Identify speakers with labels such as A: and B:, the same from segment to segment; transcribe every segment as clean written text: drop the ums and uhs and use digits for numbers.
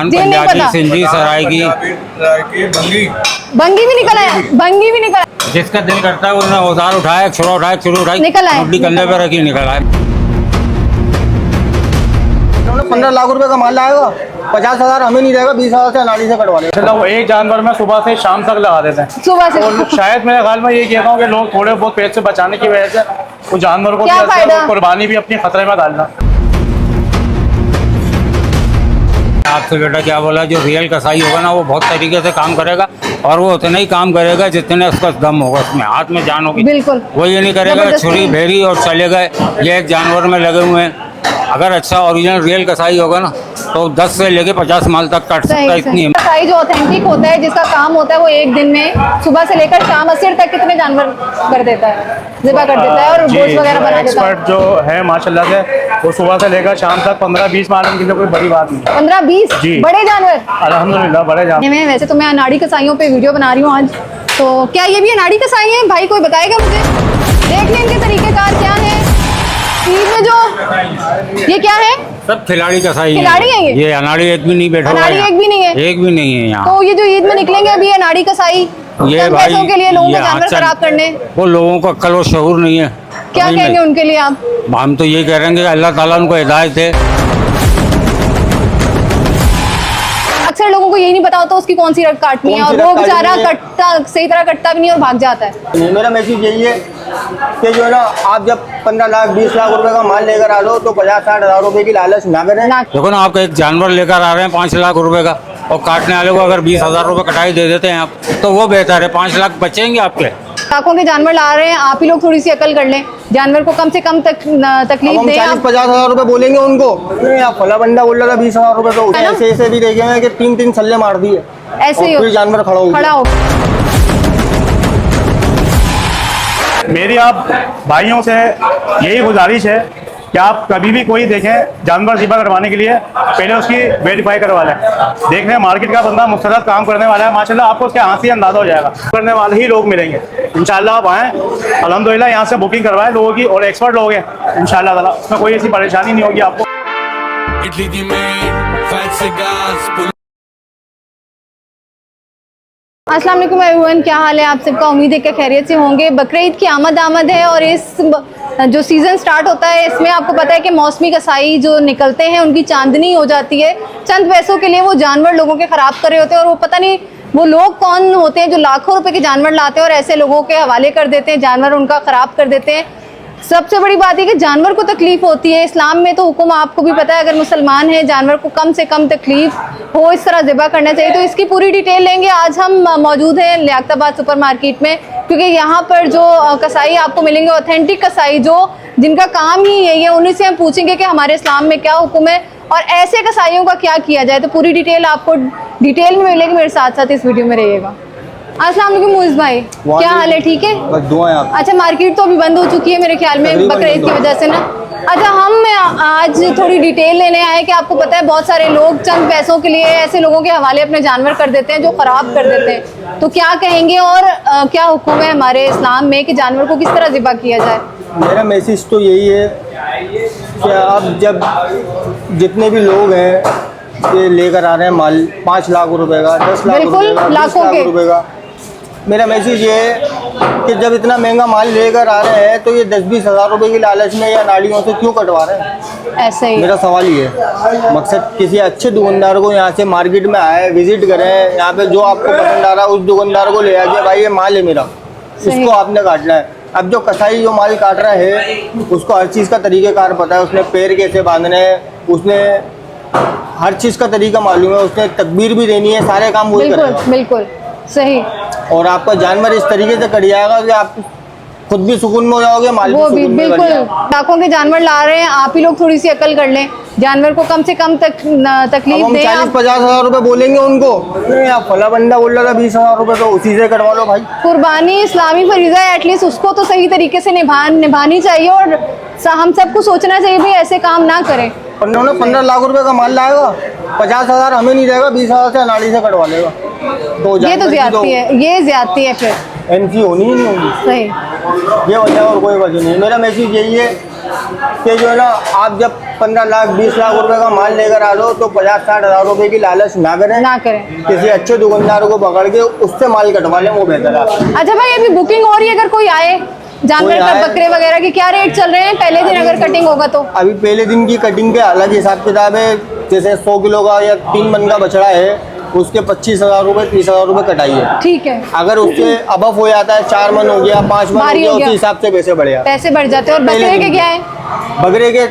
A: Jail नहीं पता।
B: सिंधी सरायकी
A: बंगी भी निकल आया, बंगी भी निकल आया।
B: जिसका दिल करता है उसने औजार उठाया, छुरा उठाया, छुरी उठाई,
A: निकल आए,
B: मुट्ठी कंधे पे रखी, निकल आए।
C: 15 लाख रुपए का माल लाएगा, 50,000 हमें नहीं देगा, 20,000 से अनाड़ी से कटवा लेगा।
D: वो एक जानवर में सुबह से शाम तक लगा देते हैं।
A: सुबह से
D: और शायद मेरे ख्याल में ये कहता हूँ कि लोग थोड़े बहुत पैसे बचाने की वजह से वो जानवर को
A: क्या फायदा?
D: कुर्बानी भी अपनी खतरे में डालना।
B: आपसे बेटा क्या बोला, जो रियल कसाई होगा ना वो बहुत तरीके से काम करेगा और वो उतना ही काम करेगा जितने उसका दम होगा, उसमें हाथ में जान होगी।
A: बिल्कुल।
B: वो ये नहीं करेगा
A: जबरदस्ती।
B: छुरी भेरी और चले गए, ये एक जानवर में लगे हुए हैं। अगर अच्छा ओरिजिनल रियल कसाई होगा ना तो 10 से लेके 50 माल तक काट सकता है, इतनी हिम्मत।
A: कसाई जो ऑथेंटिक होता है, जिसका काम होता है, वो एक दिन में सुबह से लेकर शाम असर तक कितने जानवर कर देता है, ज़िबा कर देता है और गोश्त वगैरह बना देता है।
D: एक्सपर्ट जो है माशाल्लाह से वो सुबह से लेकर शाम तक 15-20 मालूम की कोई बड़ी बात नहीं।
A: 15-20
D: जी।
A: बड़े जानवर।
D: अल्हम्दुलिल्लाह बड़े जानवर।
A: मैं वैसे तो मैं अनाड़ी कसाईयों पे वीडियो बना रही हूँ आज, तो क्या ये भी अनाड़ी कसाई हैं भाई? कोई बताएगा मुझे? देख लें इनके तरीकेकार क्या है। ईद में जो ये क्या है?
B: सब खिलाड़ी कसाई
A: खिलाड़ी हैं ये?
B: अनाड़ी एक भी नहीं बैठा हुआ
A: अनाड़ी
B: है
A: एक भी नहीं है?
B: एक भी नहीं है यहाँ।
A: तो ये जो ईद में निकलेंगे अभी अनाड़ी कसाई
B: ये
A: चंद
B: भाई
A: पैसों के लिए लोगों
B: ये
A: का जानवर
B: आचरण-
A: खराब करने,
B: वो लोगों को अक्ल और शऊर नहीं है।
A: क्या
B: समझ
A: कहेंगे
B: में?
A: उनके लिए आप?
B: हम तो ये कह रहे हैं कि अल्लाह ताला उनको हिदायत दे।
A: अक्सर लोगों को यही नहीं पता होता उसकी कौन सी रग काटनी है,
C: कौन
A: और
C: सी
A: वो
C: रग
A: बेचारा
C: काटनी है।
A: कटता सही तरह कटता भी नहीं और भाग जाता है।
C: मेरा मैसेज यही है कि जो है ना, आप जब 15 लाख 20 लाख रुपए का माल लेकर आ लो तो 50-60 हज़ार रुपए की लालच ना करें।
A: ना
B: देखो ना, आपका एक जानवर लेकर आ रहे हैं 5 लाख रुपए का और काटने वाले को अगर 20,000 रुपए कटाई दे देते हैं आप, तो वो बेहतर है। 5 लाख बचेंगे आपके।
A: लाखों के जानवर ला रहे हैं, आप ही लोग थोड़ी सी अकल कर लें, जानवर को कम से कम तकलीफ
C: हम
A: दें।
C: 40-50 हज़ार रुपए बोलेंगे उनको, नहीं आप फला बंदा बोल रहा था 20,000 रुपए, तो
A: है ना?
C: ऐसे ऐसे भी देखे हैं कि 3-3 सल्ले मार दिए
A: ऐसे ही
C: और फिर जानवर खड़ा हो गया।
A: खड़ा हो।
D: मेरी आप भाइयों से यही गुजारिश है कि आप कभी भी कोई देखें जानवर ज़िबा करवाने के लिए पहले उसकी वेरीफाई करवा लें। देख रहे हैं मार्केट का बंदा मुस्तरद काम करने वाला है, माशाल्लाह आपको उसके हाथ से अंदाजा हो जाएगा। करने वाले ही लोग मिलेंगे इंशाल्लाह। आप आएँ, अल्हम्दुलिल्लाह यहाँ से बुकिंग करवाएं लोगों की, और एक्सपर्ट लोग हैं इंशाल्लाह ताला, उसमें कोई ऐसी परेशानी नहीं होगी आपको।
A: अस्सलाम वालेकुम एवरीवन, क्या हाल है आप सबका? उम्मीद है कि खैरियत से होंगे। बकरीद की आमद है और इस जो सीज़न स्टार्ट होता है इसमें आपको पता है कि मौसमी कसाई जो निकलते हैं उनकी चांदनी हो जाती है। चंद पैसों के लिए वो जानवर लोगों के ख़राब कर रहे होते हैं और वो पता नहीं वो लोग कौन होते हैं जो लाखों रुपए के जानवर लाते हैं और ऐसे लोगों के हवाले कर देते हैं, जानवर उनका ख़राब कर देते हैं। सबसे बड़ी बात है कि जानवर को तकलीफ होती है। इस्लाम में तो हुक्म आपको भी पता है, अगर मुसलमान है जानवर को कम से कम तकलीफ हो इस तरह ज़िबा करना चाहिए। तो इसकी पूरी डिटेल लेंगे। आज हम मौजूद हैं लियाकताबाद सुपर मार्केट में, क्योंकि यहाँ पर जो कसाई आपको मिलेंगे ऑथेंटिक कसाई जो जिनका काम ही यही है, उन्हीं से हम पूछेंगे कि हमारे इस्लाम में क्या हुक्म है और ऐसे कसाईयों का क्या किया जाए। तो पूरी डिटेल आपको डिटेल में मिलेगी, मेरे साथ साथ इस वीडियो में रहिएगा। अस्सलाम वालेकुम मुइज़ भाई, क्या हाल है? ठीक है,
C: बस दुआएं आप।
A: अच्छा, मार्केट तो अभी बंद हो चुकी है मेरे ख्याल में बकरीद की वजह से ना। अच्छा, हम आज थोड़ी डिटेल लेने आए कि आपको पता है बहुत सारे लोग चंद पैसों के लिए ऐसे लोगों के हवाले अपने जानवर कर देते हैं जो ख़राब कर देते हैं। तो क्या कहेंगे और क्या हुक्म है हमारे इस्लाम में कि जानवर को किस तरह ज़िबा किया जाए?
C: मेरा मैसेज तो यही है कि आप जब जितने भी लोग हैं ये लेकर आ रहे हैं माल 5 लाख रुपए का, 10 लाख
A: बिल्कुल,
C: रुपए का, 20
A: लाखों
C: लाख
A: के।
C: रुपए का, मेरा मैसेज ये है कि जब इतना महंगा माल लेकर आ रहे हैं तो ये 10-20 हज़ार रुपए की लालच में या नालियों से क्यों कटवा रहे हैं?
A: ऐसे ही
C: मेरा सवाल ये है। मकसद किसी अच्छे दुकानदार को यहाँ से मार्केट में आए, विजिट करें, यहाँ पे जो आपको पसंद आ रहा है उस दुकानदार को ले आके भाई ये माल है मेरा, इसको आपने काटना है। अब जो कसाई जो माल काट रहा है उसको हर चीज़ का तरीक़ेकार पता है, उसने पैर कैसे बांधने हैं, उसने हर चीज़ का तरीका मालूम है, उसने तकबीर भी देनी है, सारे काम वही
A: बिल्कुल
C: करेगा।
A: बिल्कुल सही।
C: और आपका जानवर इस तरीके से कट जाएगा कि आप खुद भी सुकून में हो जाओगे, माल
A: वो
C: भी
A: भी
C: सुकून में कट
A: बिल्कुल,
C: जाएगा।
A: लाखों के जानवर ला रहे हैं, आप ही लोग थोड़ी सी अकल कर लें, जानवर को कम से कम
C: अब
A: तकलीफ
C: हम
A: दें।
C: 40-50 हज़ार रुपए बोलेंगे उनको, नहीं आप फला बंदा बोल रहा था 20,000 रुपए, तो उसी से कटवा लो भाई।
A: कुर्बानी इस्लामी फरीज़ा है, एटलीस्ट उसको तो सही तरीके से निभानी चाहिए और हम सबको सोचना चाहिए भाई ऐसे काम ना करें।
C: उन्होंने 15 लाख रुपए का माल लाएगा, 50,000 हमें नहीं देगा, 20,000 से अनाड़ी से कटवा लेगा। तो
A: ये तो ज्यादती है, ये ज्यादती है फिर।
C: एनसी होनी ही नहीं होगी,
A: सही।
C: ये वजह और कोई वजह नहीं। मेरा मैसेज यही है कि जो है ना, आप जब 15 लाख 20 लाख रुपए का माल लेकर आ रहे हो तो 50-60 हजार रुपए की लालच ना करें।
A: ना करें।
C: किसी अच्छे दुकानदार को पकड़ के उससे माल कटवा लें, वो बेहतर है।
A: अच्छा भाई, अभी बुकिंग हो रही है, अगर कोई आए जानवर
C: कोई
A: का,
C: आए-
A: बकरे वगैरह के क्या रेट चल रहे हैं पहले दिन अगर कटिंग होगा तो?
C: अभी पहले दिन की कटिंग के अलग हिसाब किताब है। जैसे 100 किलो का या 3 मन का बछड़ा है, उसके 25,000 रुपए 30,000 रुपए कटाई है।
A: ठीक है।
C: अगर उससे अबव हो जाता है, 4 मन हो गया, 5 मन हो
A: भारी
C: गया,
A: हो
C: उसी
A: गया।
C: हिसाब से पैसे बढ़ जाते
A: पैसे बढ़ जाते हैं। और
C: पहले
A: बकरे के
C: दिन
A: क्या है?
C: बकरे के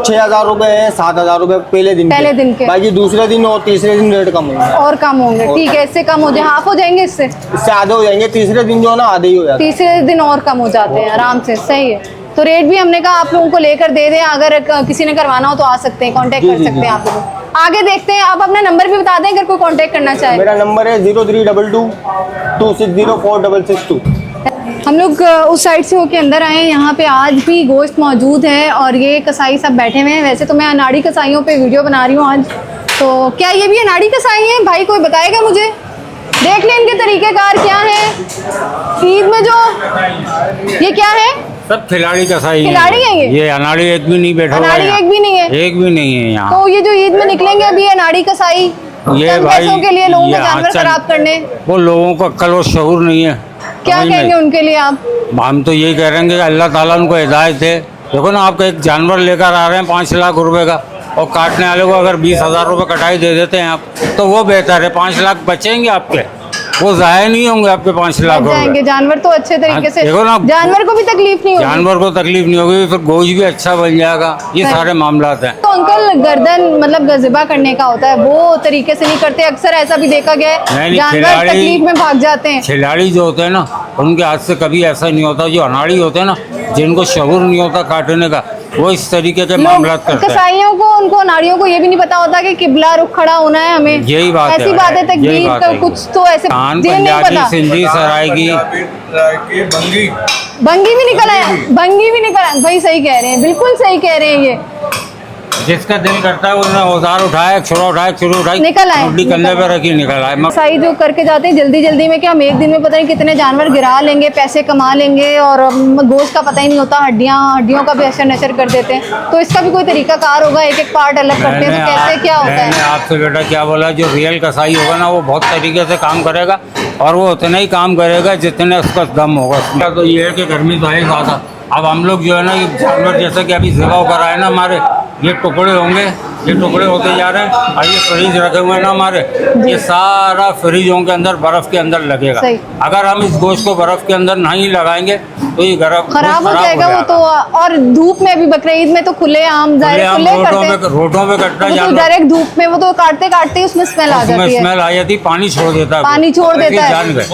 C: 6,000 रुपए है, 7,000 रुपए पहले दिन
A: के।
C: बाकी दूसरे दिन और तीसरे दिन रेट कम होंगे।
A: और कम होंगे, ठीक है। इससे कम हो जाए, हाफ हो जाएंगे इससे?
C: इससे आधे हो जाएंगे। तीसरे दिन जो है ना आधे ही हो जाते हैं।
A: तीसरे दिन और कम हो जाते हैं आराम से। सही है। तो रेट भी हमने कहा आप लोगों को लेकर दे दें, अगर किसी ने करवाना हो तो आ सकते हैं, कांटेक्ट
C: जी,
A: कर
C: जी,
A: सकते
C: जी।
A: हैं आप लोग। आगे देखते हैं, आप अपना नंबर भी बता दें अगर कोई कांटेक्ट करना चाहे।
C: मेरा नंबर है 0322 260 4662।
A: हम लोग उस साइड से होके अंदर आए हैं। यहाँ पे आज भी गोश्त मौजूद है और ये कसाई सब बैठे हुए हैं। वैसे तो मैं अनाड़ी कसाईयों पे वीडियो बना रही हूँ आज। तो क्या ये भी अनाड़ी कसाई हैं भाई? कोई बताएगा मुझे? देख लें इनके तरीक़ेकार क्या है। ईद में जो ये क्या है?
B: सब खिलाड़ी कसाई
A: खिलाड़ी हैं ये?
B: ये अनाड़ी एक भी नहीं बैठा हुआ है
A: अनाड़ी
B: यहाँ।
A: एक भी नहीं है?
B: एक भी नहीं है यहाँ।
A: तो ये जो ईद में निकलेंगे अभी अनाड़ी कसाई,
B: ये
A: चंद
B: भाई
A: पैसों के लिए लोगों
B: ये
A: के जानवर
B: आजकल-
A: खराब करने,
B: वो लोगों को अक्ल और शऊर नहीं है।
A: क्या
B: समझ
A: कहेंगे
B: नहीं।
A: उनके लिए आप?
B: हम तो यही कह रहे हैं कि अल्लाह ताला उनको हिदायत है। देखो ना, आपका एक जानवर लेकर आ रहे हैं 5 लाख रुपए का, और काटने वाले को अगर 20,000 रुपये कटाई दे देते हैं आप, तो वो बेहतर है। 5 लाख बचेंगे आपके, वो ज़ाया नहीं होंगे आपके 5 लाख
A: बच जाएंगे।
B: रुपए।
A: जानवर तो अच्छे तरीके से,
B: देखो ना,
A: जानवर को भी तकलीफ नहीं होगी।
B: जानवर को तकलीफ नहीं होगी, फिर गोश्त भी अच्छा बन जाएगा। ये
A: सही।
B: सारे मामलात हैं।
A: तो अंकल गर्दन मतलब गज़िबा करने का होता है, वो तरीके से नहीं करते। अक्सर ऐसा भी देखा गया है,
B: नहीं,
A: जानवर
B: खिलाड़ी-
A: तकलीफ में भाग जाते हैं।
B: खिलाड़ी जो होते हैं ना, उनके हाथ से कभी ऐसा नहीं होता। जो अनाड़ी होते हैं ना, जिनको शऊर नहीं होता काटने का, वो इस तरीके के
A: लोग
B: मामला करते हैं।
A: कसाईयों को, उनको नारियों को ये भी नहीं पता होता कि किबला रुख खड़ा होना है हमें।
B: यही बात है
A: ऐसी
B: भाई,
A: बात है,
B: यही
A: तकबीर
B: बात
A: का
B: है।
A: कुछ तो ऐसे
B: कान
A: जिन्हें नहीं
B: पंजाबी
A: पता।
B: सिंधी सरायकी
A: भंगी भी निकल आया, भंगी भी निकल आया। भाई सही कह रहे हैं, बिल्कुल सही कह रहे हैं। ये
B: जिसका दिल करता है उसने औजार उठाया, छुरा उठाया, छुरी उठाई,
A: निकल आए,
B: मुड्डी कंधे पे रखी, निकल आए।
A: कसाई जो करके जाते हैं जल्दी जल्दी में, कि हम एक दिन में पता नहीं कितने जानवर गिरा लेंगे, पैसे कमा लेंगे, और गोश्त का पता ही नहीं होता, हड्डियों का भी असर नशर कर देते हैं। तो इसका भी कोई तरीका कार होगा, एक एक पार्ट अलग करते हैं, तो कैसे क्या होता
B: मैंने
A: है?
B: आपसे बेटा क्या बोला, जो रियल कसाई होगा ना, वो बहुत तरीके से काम करेगा, और वो उतना ही काम करेगा जितने उसका दम होगा उसमें। तो ये है कि गर्मी तो है ज़्यादा। अब हम लोग जो है ना, ये जानवर जैसे कि अभी ज़िबा होकर आए ना हमारे, ये टुकड़े होंगे, ये टुकड़े होते जा रहे हैं, और ये फ्रिज रखे हुए हैं ना हमारे, ये सारा फ्रिजों के अंदर बर्फ़ के अंदर लगेगा।
A: सही।
B: अगर हम इस गोश्त को बर्फ़ के अंदर नहीं लगाएंगे तो ये
A: खराब हो जाएगा वो तो। और धूप में भी, बकरीद ईद में तो खुले आम जाहिर खुले करते हैं,
B: रोडों पे कटता
A: वो तो
B: जानवर,
A: डायरेक्ट धूप में, वो तो काटते काटते ही उसमें स्मेल आ
B: उसमें
A: जाती है,
B: स्मेल आ जाती, पानी छोड़ देता है,
A: पानी छोड़ देता है,
B: जान गए।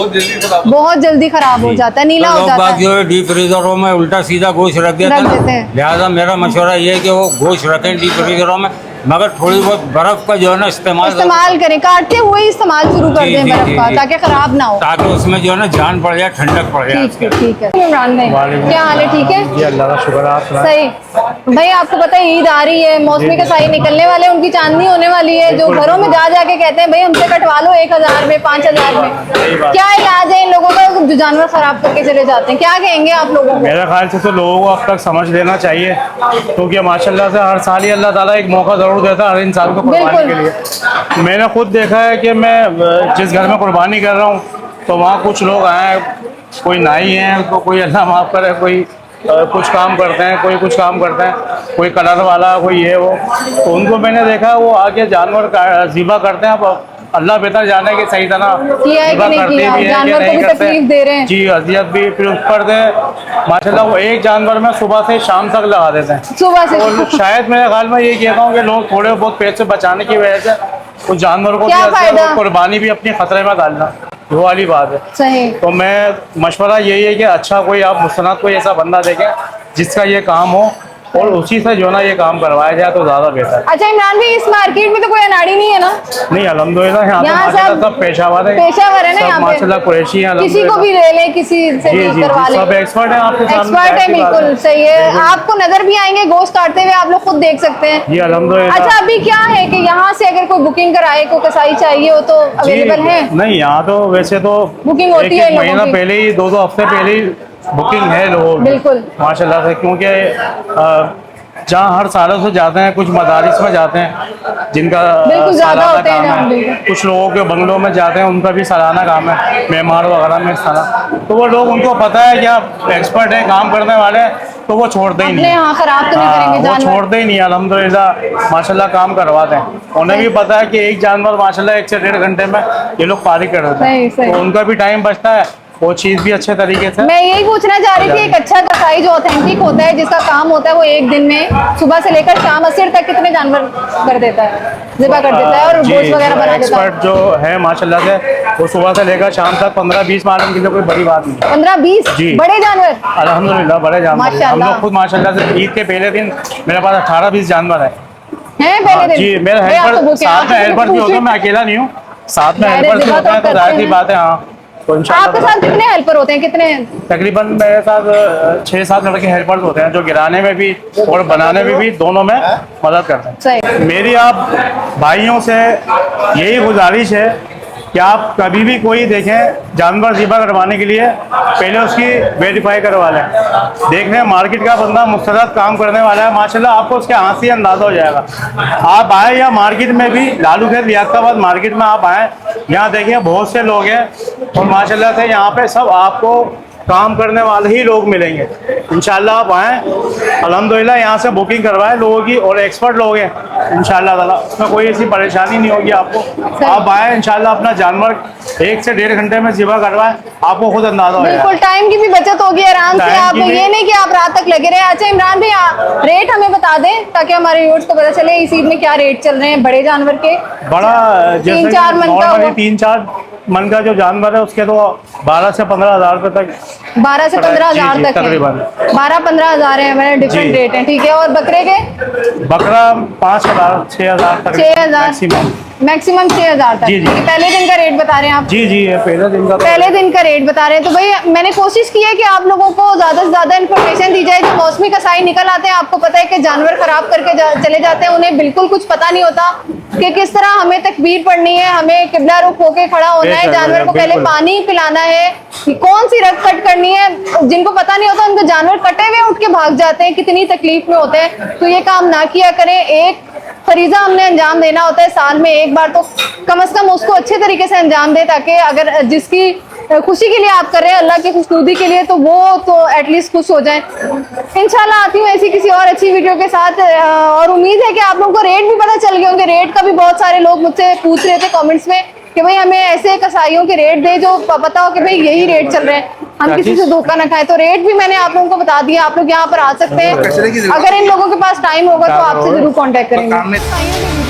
A: बहुत जल्दी खराब हो जाता है, नीला
B: तो
A: हो
B: लोग
A: जाता
B: बाग
A: है।
B: जो है डीप फ्रीजरों में उल्टा सीधा गोश्त रख देते
A: रख
B: हैं
A: देते
B: ना।
A: हैं।
B: लिहाजा मेरा मशवरा ये है कि वो गोश्त रखें डीप फ्रीजरों में, मगर थोड़ी बहुत बर्फ का जो है ना
A: इस्तेमाल करें, काटते हुए ही इस्तेमाल शुरू कर
B: जी,
A: दें
B: जी,
A: बर्फ
B: जी,
A: का,
B: जी।
A: ताकि खराब ना हो।
B: ताकि उसमें जो है ना जान पड़ जाए, ठंडक पड़ जाए।
A: ठीक है, ठीक है। इमरान भाई
D: वालेकुम।
A: क्या हाल है? ठीक है,
D: जी अल्लाह का शुक्र है। आप सुनाएं।
A: सही। भाई आपको पता है ईद आ रही है, मौसमी कसाई निकलने वाले हैं, उनकी चांदनी होने वाली है। जो घरों में जा जाके कहते हैं भाई हमसे कटवा लो 1,000 में, 5,000 में, क्या इलाज है इन लोगों का जो जानवर खराब करके चले जाते हैं? क्या कहेंगे आप लोगों को?
D: मेरे ख्याल से तो लोगों को अब तक समझ लेना चाहिए, क्योंकि माशाल्लाह से हर साल ही अल्लाह ताला एक मौका ज़रूर देता है हर इंसान को कुर्बानी के लिए। मैंने खुद देखा है कि मैं जिस घर में कुर्बानी कर रहा हूँ, तो वहाँ कुछ लोग आए, कोई नाई हैं, तो कोई अल्लाह माफ़ करे, कोई कुछ काम करते हैं, कोई कुछ काम करते हैं, कोई कलर वाला, कोई ये वो, तो उनको मैंने देखा वो आके जानवर ज़िबा करते हैं। अब अल्लाह बेहतर जाने कि सही तरह
A: किया है कि
D: ज़िबा
A: नहीं
D: करते
A: किया,
D: भी हैं कि
A: जानवर को
D: नहीं
A: भी
D: करते।
A: तकलीफ दे रहे हैं।
D: जी, अजियत भी फिर ऊपर से माशाल्लाह वो एक जानवर में सुबह से शाम तक लगा देते हैं।
A: सुबह से
D: और शायद मेरे ख्याल में ये कहता हूँ कि लोग थोड़े बहुत पैसे बचाने की वजह से उस जानवर को
A: क्या फायदा?
D: कुर्बानी भी अपने खतरे में डालना, वो वाली बात है।
A: सही।
D: तो मैं मशवरा यही है कि अच्छा कोई आप मुस्तनद कोई ऐसा बंदा देखें जिसका ये काम हो, और उसी से जो ना ये काम करवाया जाए तो ज़्यादा बेहतर है।
A: अच्छा इमरान भाई, इस मार्केट में तो कोई अनाड़ी नहीं है ना?
D: नहीं, अल्हम्दुलिल्लाह यहाँ पे
A: यहाँ
D: माशाल्लाह सब पेशावर है,
A: पेशावर है ना
D: सब
A: यहाँ पे,
D: माशाल्लाह कुरैशी हैं।
A: किसी को भी ले लें, किसी से
D: जी
A: भी
D: जी
A: करवा
D: जी,
A: लें,
D: सब एक्सपर्ट हैं आपके सामने।
A: एक्सपर्ट है,
D: ऐसी बात
A: बिल्कुल सही है।
D: बिल्कुल।
A: आपको नजर भी आएंगे गोश्त काटते हुए, आप लोग खुद देख सकते हैं।
D: जी अल्हम्दुलिल्लाह।
A: अच्छा अभी क्या है कि यहाँ से अगर कोई बुकिंग कराए, को कसाई चाहिए हो तो अवेलेबल है?
D: नहीं, यहाँ तो वैसे तो
A: बुकिंग होती है
D: एक
A: लोगों
D: महीना
A: की।
D: पहले ही, 2 हफ्ते पहले ही बुकिंग है लोगों की
A: बिल्कुल।
D: माशाल्लाह से, क्योंकि जहाँ हर सालों से जाते हैं, कुछ मदारिस में जाते हैं जिनका
A: बिल्कुल ज्यादा
D: सालाना
A: होते हैं
D: काम
A: जहाँ
D: है।
A: बिल्कुल।
D: कुछ लोगों के बंगलों में जाते हैं, उनका भी सालाना काम है, मेहमान वगैरह में सालाना। तो वो लोग, उनको पता है कि आप एक्सपर्ट है, काम करने वाले हैं, तो वो छोड़ते ही
A: अपने
D: नहीं।
A: यहाँ खराब तो नहीं करेंगे
D: वो
A: जानवर।
D: छोड़ते ही नहीं, अल्हम्दुलिल्लाह माशाल्लाह काम करवाते हैं। उन्हें भी पता है कि एक जानवर माशाल्लाह 1 से 1.5 घंटे में ये लोग पारी कर देते
A: सही,
D: हैं,
A: सही।
D: तो उनका भी टाइम बचता है, वो चीज़ भी अच्छे तरीके से।
A: मैं यही पूछना चाह रही थी, एक अच्छा कसाई जो ऑथेंटिक होता है, जिसका काम होता है वो एक दिन में सुबह से लेकर शाम असर तक कितने जानवर कर देता है, ज़िबा कर देता है और
D: जी,
A: गोश्त वगैरह बना देता है?
D: एक्सपर्ट जो है माशाल्लाह से, वो सुबह से लेकर शाम तक 15-20 मालूम की, तो कोई बड़ी बात नहीं।
A: 15-20
D: जी।
A: बड़े जानवर?
D: अल्हम्दुलिल्लाह बड़े जानवर हैं। हम
A: माशाल्लाह।
D: लोग खुद माशाल्लाह से ईद के पहले दिन मेरे पास 18-20 जानवर है।
A: हैं पहले दिन?
D: जी, मेरे
A: भाई, आप तो
D: हेल्पर
A: भूखे हैं,
D: साथ
A: आप
D: में
A: तो
D: हेल्पर भी होते हैं,
A: पूछिए।
D: मैं अकेला नहीं हूँ, साथ में
A: जाहिर है,
D: हेल्पर भी
A: ज़िबा
D: होते हैं, तो
A: करते
D: जाहिर सी
A: हैं।
D: बात है। हाँ, तो
A: आपके
D: इंशाल्लाह
A: साथ कितने हेल्पर होते हैं, कितने?
D: तकरीबन मेरे साथ 6-7 लड़के हेल्पर्स होते हैं, जो गिराने में भी और बनाने में भी, दोनों में मदद करते हैं।
A: सही।
D: मेरी आप भाइयों से यही गुजारिश है कि आप कभी भी कोई देखें जानवर ज़िबा करवाने के लिए, पहले उसकी वेरीफाई करवा लें। देख रहे हैं मार्केट का बंदा मुस्तरद काम करने वाला है, माशाल्लाह आपको उसके हाथ से अंदाज़ा हो जाएगा। आप आए या मार्केट में भी, लालू खेत लियाकताबाद मार्केट में आप आए, यहाँ देखिए बहुत से लोग हैं, और माशाल्लाह से यहाँ पे सब आपको काम करने वाले ही लोग मिलेंगे। इंशाल्लाह आप आएँ, अल्हम्दुलिल्लाह यहाँ से बुकिंग करवाएं लोगों की, और एक्सपर्ट लोग हैं इंशाल्लाह ताला, उसमें कोई ऐसी परेशानी नहीं होगी आपको। आप आएँ इंशाल्लाह, अपना जानवर 1 से 1.5 घंटे में ज़िबा करवाएं, आपको खुद अंदाजा हो जाएगा।
A: बिल्कुल, टाइम की भी बचत होगी आराम से।
D: टाइम
A: आप
D: की भी।
A: ये नहीं कि आप रात तक लगे रहे। अच्छा इमरान भाई, रेट हमें बता दें ताकि हमारे व्यूअर्स को पता चले इस ईद में क्या रेट चल रहे हैं बड़े जानवर के।
D: बड़ा जैसे
A: 3-4 मन का
D: नॉर्मली
A: हुआ।
D: 3-4 मन का जो जानवर है, उसके तो 12 से 15 हज़ार रुपये तक
A: 12 से 15
D: जी,
A: हज़ार
D: जी,
A: तक है।
D: तकरीबन।
A: 12-15 हज़ार है, मैंने डिफरेंट
D: जी।
A: रेट है, ठीक है। और बकरे के?
D: बकरा 5,000 6,000 तक
A: 6,000
D: मैक्सिमम।
A: मैक्सिमम 6,000 तक।
D: जी, जी।
A: ये पहले दिन का रेट बता रहे हैं आप?
D: जी जी, ये पहले दिन का तो
A: पहले दिन का रेट बता रहे हैं। तो भाई मैंने कोशिश की है कि आप लोगों को ज़्यादा से ज़्यादा इन्फॉर्मेशन दी जाए। जो मौसमी कसाई निकल आते हैं, आपको पता है कि जानवर खराब करके चले जाते हैं, उन्हें बिल्कुल कुछ पता नहीं होता कि किस तरह हमें तकबीर पढ़नी है, हमें किबला रुख होके खड़ा होना है,
D: बेशक,
A: जानवर को पहले
D: बिल्कुल।
A: पानी पिलाना है, कौन सी रग कट करनी है। जिनको पता नहीं होता उनको जानवर कटे हुए उठ के भाग जाते हैं, कितनी तकलीफ में होते हैं। तो ये काम ना किया करें। एक फरीजा हमने अंजाम देना होता है साल में एक बार, तो कम से कम उसको अच्छे तरीके से अंजाम दे, ताकि अगर जिसकी खुशी के लिए आप कर रहे हैं, अल्लाह की खुशनुदी के लिए, तो वो तो एटलीस्ट खुश हो जाए। इंशाल्लाह आती हूँ ऐसी किसी और अच्छी वीडियो के साथ, और उम्मीद है कि आप लोगों को रेट भी पता चल गए होंगे। रेट का भी बहुत सारे लोग मुझसे पूछ रहे थे कमेंट्स में कि भाई हमें ऐसे कसाईयों के रेट दे जो पता हो कि भाई यही रेट चल रहे हैं, हम किसी से धोखा ना खाए। तो रेट भी मैंने आप लोगों को बता दिया, आप लोग यहाँ पर आ सकते हैं। अगर इन लोगों के पास टाइम होगा तो आपसे जरूर कांटेक्ट करेंगे।